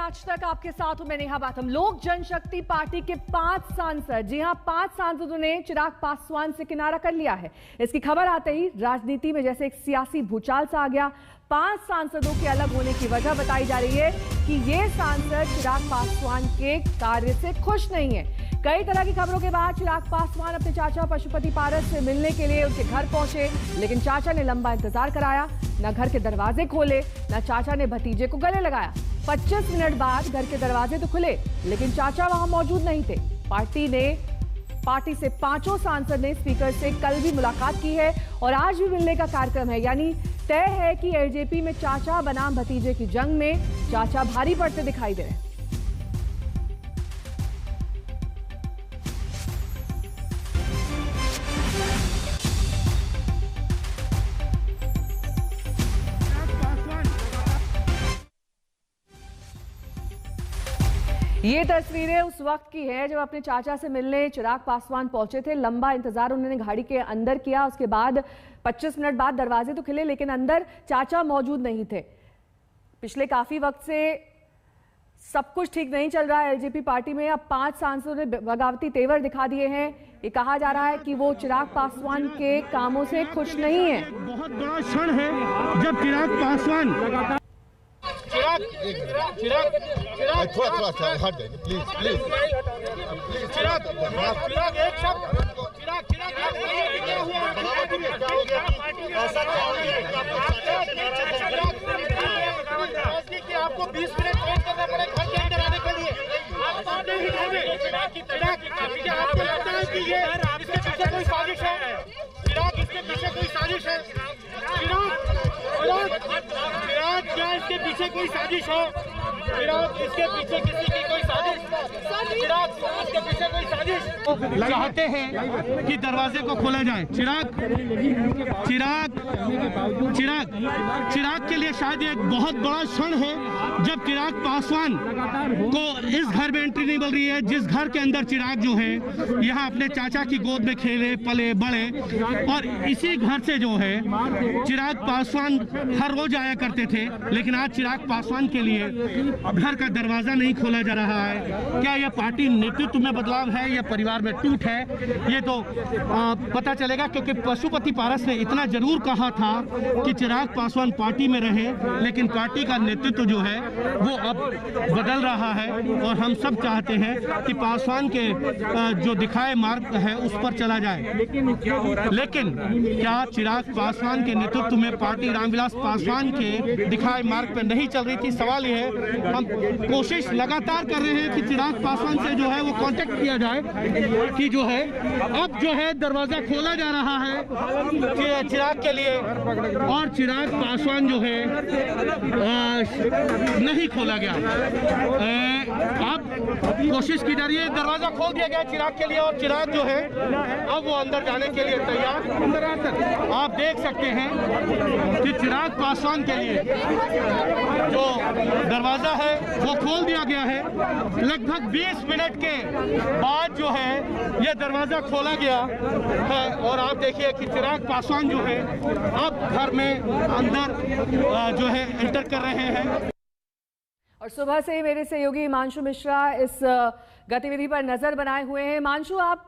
आज तक आपके साथ हूं मैं नेहा बाथम। लोक जनशक्ति पार्टी के 5 सांसद, जी हां 5 सांसदों ने चिराग पासवान से किनारा कर लिया है। इसकी खबर आते ही राजनीति में जैसे एक सियासी भूचाल सा आ गया। 5 सांसदों के अलग होने की वजह बताई जा रही है कि ये सांसद चिराग पासवान के कार्य से खुश नहीं है। कई तरह की खबरों के बाद चिराग पासवान अपने चाचा पशुपति पारस से मिलने के लिए उनके घर पहुंचे, लेकिन चाचा ने लंबा इंतजार कराया। न घर के दरवाजे खोले, न चाचा ने भतीजे को गले लगाया। 25 मिनट बाद घर के दरवाजे तो खुले, लेकिन चाचा वहां मौजूद नहीं थे। पार्टी से 5 सांसद ने स्पीकर से कल भी मुलाकात की है और आज भी मिलने का कार्यक्रम है। यानी तय है कि एलजेपी में चाचा बनाम भतीजे की जंग में चाचा भारी पड़ते दिखाई दे रहे हैं। ये तस्वीरें उस वक्त की है जब अपने चाचा से मिलने चिराग पासवान पहुंचे थे। लंबा इंतजार उन्होंने गाड़ी के अंदर किया। उसके बाद 25 मिनट बाद दरवाजे तो खुले, लेकिन अंदर चाचा मौजूद नहीं थे। पिछले काफी वक्त से सब कुछ ठीक नहीं चल रहा है एलजेपी पार्टी में। अब 5 सांसदों ने बगावती तेवर दिखा दिए हैं। ये कहा जा रहा है कि वो चिराग पासवान के कामों से खुश नहीं है। बहुत बड़ा क्षण है जब चिराग पासवान थोड़ा हट जाइए प्लीज। चिराग एक शब्द कि आपको 20 मिनट वेट करना पड़े घर के अंदर आने के लिए। आपको लगता है कि ये इसके पीछे कोई साजिश है? चिराग इसके पीछे कोई साजिश है? चिराग क्या इसके पीछे कोई साजिश है? चिराग इसके पीछे किसी की कोई साजिश? चिराग इसके पीछे कोई साजिश? चाहते हैं कि दरवाजे को खोला जाए। चिराग के लिए शायद एक बहुत बड़ा क्षण है जब चिराग पासवान को इस घर में एंट्री नहीं मिल रही है, जिस घर के अंदर चिराग जो है यहाँ अपने चाचा की गोद में खेले पले बड़े, और इसी घर से जो है चिराग पासवान हर रोज आया करते थे। लेकिन आज चिराग पासवान के लिए घर का दरवाजा नहीं खोला जा रहा है। क्या यह पार्टी नेतृत्व में बदलाव है या परिवार में टूट है, ये तो पता चलेगा। क्योंकि पशुपति पारस ने इतना जरूर कहा था कि चिराग पासवान पार्टी में रहे, लेकिन पार्टी का नेतृत्व जो है वो अब बदल रहा है और हम सब चाहते हैं कि पासवान के जो दिखाए मार्ग है उस पर चला जाए। लेकिन क्या चिराग पासवान के नेतृत्व में पार्टी रामविलास पासवान के दिखाए मार्ग पर नहीं चल रही थी? सवाल यह है। हम कोशिश लगातार कर रहे हैं कि चिराग पासवान से जो है वो कांटेक्ट किया जाए कि जो है अब जो है दरवाजा खोला जा रहा है चिराग के लिए, और चिराग पासवान जो है नहीं खोला गया। अब कोशिश की जा रही है, दरवाजा खोल दिया गया चिराग के लिए और चिराग जो है अब वो अंदर जाने के लिए तैयार। आप देख सकते हैं कि चिराग पासवान के लिए जो दरवाजा है वो खोल दिया गया है। लगभग 20 मिनट के बाद जो है ये दरवाजा खोला गया है और आप देखिए कि चिराग पासवान जो है अब घर में अंदर जो है एंटर कर रहे हैं। और सुबह से ही मेरे सहयोगी हिमांशु मिश्रा इस गतिविधि पर नजर बनाए हुए हैं। हिमांशु, आप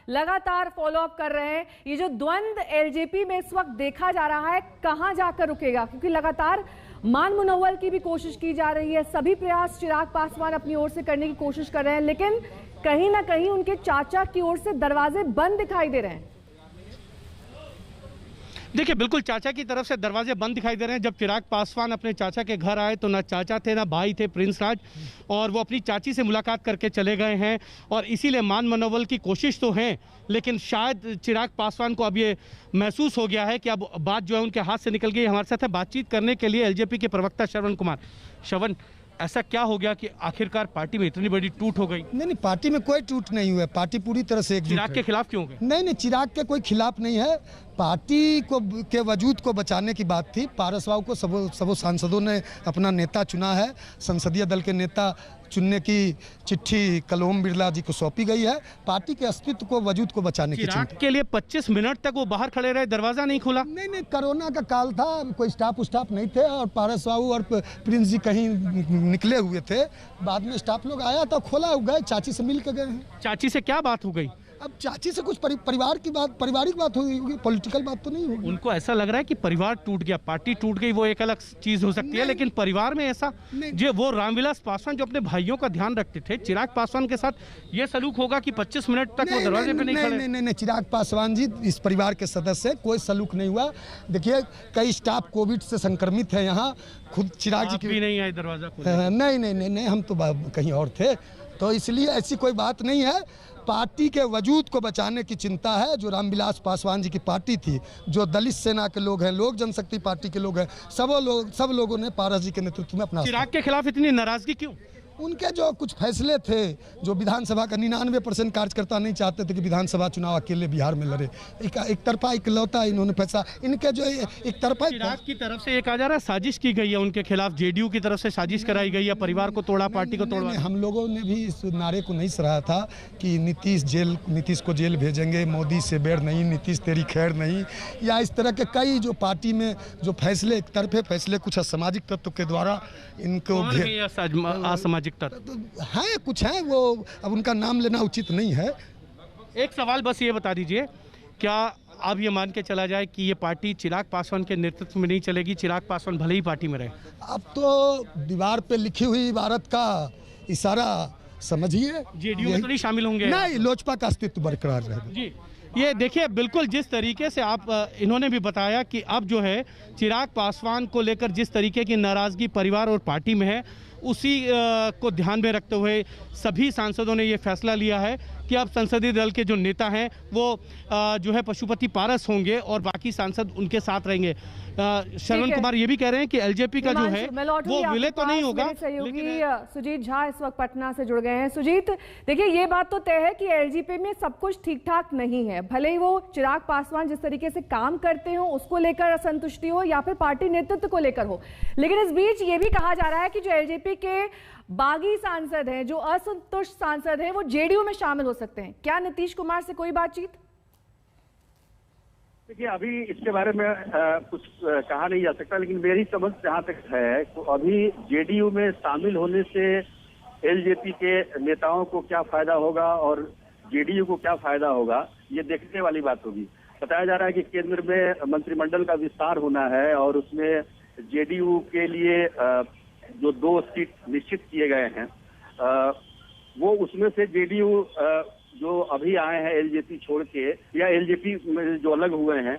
लगातार फॉलो अप कर रहे हैं। ये जो द्वंद्व एलजेपी में इस वक्त देखा जा रहा है, कहां जाकर रुकेगा? क्योंकि लगातार मान मुनव्वल की भी कोशिश की जा रही है। सभी प्रयास चिराग पासवान अपनी ओर से करने की कोशिश कर रहे हैं, लेकिन कहीं ना कहीं उनके चाचा की ओर से दरवाजे बंद दिखाई दे रहे हैं। देखिए, बिल्कुल चाचा की तरफ से दरवाजे बंद दिखाई दे रहे हैं। जब चिराग पासवान अपने चाचा के घर आए तो ना चाचा थे ना भाई थे प्रिंस राज, और वो अपनी चाची से मुलाकात करके चले गए हैं। और इसीलिए मान मनोबल की कोशिश तो है, लेकिन शायद चिराग पासवान को अब ये महसूस हो गया है कि अब बात जो है उनके हाथ से निकल गई। हमारे साथ है बातचीत करने के लिए एलजेपी के प्रवक्ता श्रवण कुमार। श्रवण, ऐसा क्या हो गया कि आखिरकार पार्टी में इतनी बड़ी टूट हो गई? नहीं, पार्टी में कोई टूट नहीं हुआ। पार्टी पूरी तरह से एकजुट है। चिराग के खिलाफ क्यों गए? नहीं, चिराग के कोई खिलाफ नहीं है। पार्टी को के वजूद को बचाने की बात थी। पारस राव को सबों सांसदों ने अपना नेता चुना है। संसदीय दल के नेता चुनने की चिट्ठी कल ओम बिरला जी को सौंपी गई है। पार्टी के अस्तित्व को वजूद को बचाने की चिंता के लिए 25 मिनट तक वो बाहर खड़े रहे, दरवाजा नहीं खुला। नहीं, कोरोना का काल था, कोई स्टाफ नहीं थे और पारस राव और प्रिंस जी कहीं निकले हुए थे। बाद में स्टाफ लोग आया तो खोला, गए, चाची से मिल के गए हैं। चाची से क्या बात हो गई? अब चाची से कुछ पारिवारिक बात होगी, पॉलिटिकल बात तो नहीं होगी। उनको ऐसा लग रहा है कि परिवार टूट गया, पार्टी टूट गई, वो एक अलग चीज हो सकती है, लेकिन परिवार में ऐसा जो वो रामविलास पासवान जो अपने भाइयों का ध्यान रखते थे, चिराग पासवान के साथ ये सलूक होगा कि 25 मिनट तक वो दरवाजे पे नहीं खड़े? नहीं, चिराग पासवान जी इस परिवार के सदस्य, कोई सलूक नहीं हुआ। देखिए कई स्टाफ कोविड से संक्रमित है यहाँ, खुद चिराग जी भी नहीं आए दरवाजा खोलने? नहीं, हम तो कहीं और थे, तो इसलिए ऐसी कोई बात नहीं है। पार्टी के वजूद को बचाने की चिंता है। जो रामविलास पासवान जी की पार्टी थी, जो दलित सेना के लोग हैं, लोक जनशक्ति पार्टी के लोग हैं, सब लोगों ने पारस जी के नेतृत्व में अपना। चिराग के खिलाफ इतनी नाराजगी क्यों? उनके जो कुछ फैसले थे, जो विधानसभा का 99% कार्यकर्ता नहीं चाहते थे कि विधानसभा चुनाव अकेले बिहार में लड़े, एक तरफा इकलौता इन्होंने फैसला, इनके जो एक तरफा। चिराग की तरफ से ये कहा जा रहा है साजिश की गई है उनके खिलाफ, जेडीयू की तरफ से साजिश कराई गई है, परिवार को तोड़ा, पार्टी को तोड़ा। हम लोगों ने भी इस नारे को नहीं सराहा था कि नीतीश को जेल भेजेंगे, मोदी से बेर नहीं, नीतीश तेरी खैर नहीं, या इस तरह के कई जो पार्टी में जो फैसले, एक तरफे फैसले कुछ असामाजिक तत्व के द्वारा इनको असामाजिक है, कुछ है, वो अब उनका नाम लेना उचित नहीं है। एक सवाल बस ये बता दीजिए, क्या अब ये मान के चला जाए कि ये पार्टी चिराग पासवान के नेतृत्व में नहीं चलेगी, चिराग पासवान भले ही पार्टी में रहे? अब तो दीवार पे लिखी हुई इबारत का इशारा समझिए। जेडीयू में तो नहीं शामिल होंगे? नहीं, लोजपा का अस्तित्व बरकरार रहेगा। जी, ये देखिए बिल्कुल जिस तरीके से आप इन्होंने भी बताया कि अब जो है चिराग पासवान को लेकर जिस तरीके की नाराजगी परिवार और पार्टी में है, उसी को ध्यान में रखते हुए सभी सांसदों ने ये फैसला लिया है कि अब संसदीय दल के जो नेता हैं वो जो है पशुपति पारस होंगे और बाकी सांसद उनके साथ रहेंगे। श्रवण कुमार ये भी कह रहे हैं कि एलजेपी का जो है वो विलय तो नहीं होगा। सहयोगी सुजीत झा इस वक्त पटना से जुड़ गए हैं। सुजीत, देखिए ये बात तो तय है कि एलजेपी में सब कुछ ठीक ठाक नहीं है, भले ही वो चिराग पासवान जिस तरीके से काम करते हो उसको लेकर असंतुष्टि हो या फिर पार्टी नेतृत्व को लेकर हो, लेकिन इस बीच ये भी कहा जा रहा है कि जो एलजेपी के बागी सांसद हैं, जो असंतुष्ट सांसद हैं, वो जेडीयू में शामिल हो सकते हैं। क्या नीतीश कुमार से कोई बातचीत? देखिए अभी इसके बारे में कुछ कहा नहीं जा सकता, लेकिन मेरी समझ जहाँ तक है तो अभी जेडीयू में शामिल होने से एलजेपी के नेताओं को क्या फायदा होगा और जेडीयू को क्या फायदा होगा, ये देखने वाली बात होगी। बताया जा रहा है कि केंद्र में मंत्रिमंडल का विस्तार होना है और उसमें जेडीयू के लिए जो 2 सीट निश्चित किए गए हैं, वो उसमें से जेडीयू जो अभी आए हैं एलजेपी छोड़ के या एलजेपी में जो अलग हुए हैं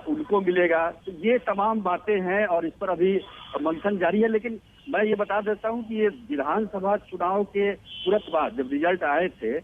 उनको मिलेगा। तो ये तमाम बातें हैं और इस पर अभी मंथन जारी है। लेकिन मैं ये बता देता हूं कि ये विधानसभा चुनाव के तुरंत बाद जब रिजल्ट आए थे,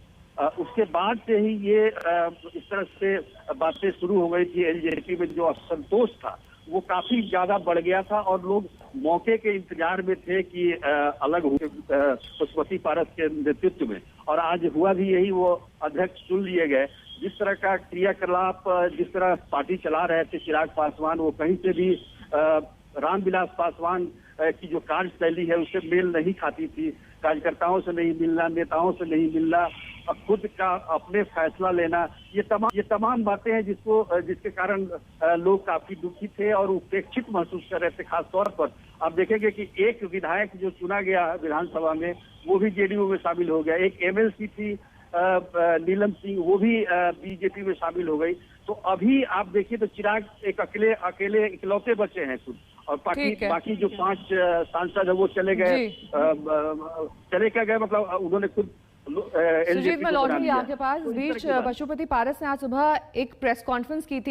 उसके बाद से ही ये इस तरह से बातें शुरू हो गई थी। एलजेपी में जो असंतोष था वो काफी ज्यादा बढ़ गया था और लोग मौके के इंतजार में थे कि अलग हुए पशुपति पारस के नेतृत्व में, और आज हुआ भी यही, वो अध्यक्ष चुन लिए गए। जिस तरह का क्रियाकलाप, जिस तरह पार्टी चला रहे थे चिराग पासवान, वो कहीं से भी रामविलास पासवान की जो कार्यशैली है उससे मेल नहीं खाती थी। कार्यकर्ताओं से नहीं मिलना, नेताओं से नहीं मिलना, खुद का अपने फैसला लेना, ये तमाम बातें हैं जिसके कारण लोग काफी दुखी थे और उपेक्षित महसूस कर रहे थे। खास तौर पर आप देखेंगे कि एक विधायक जो चुना गया विधानसभा में वो भी जेडीयू में शामिल हो गया। एक एमएलसी थी नीलम सिंह, वो भी बीजेपी में शामिल हो गई। तो अभी आप देखिए तो चिराग एक अकेले इकलौते बचे हैं खुद, और बाकी जो 5 सांसद है वो चले गए। चले क्या गए मतलब उन्होंने खुद। सुजीत, मैं लौटूंगी आपके पास। इस बीच पशुपति पारस ने आज सुबह एक प्रेस कॉन्फ्रेंस की थी।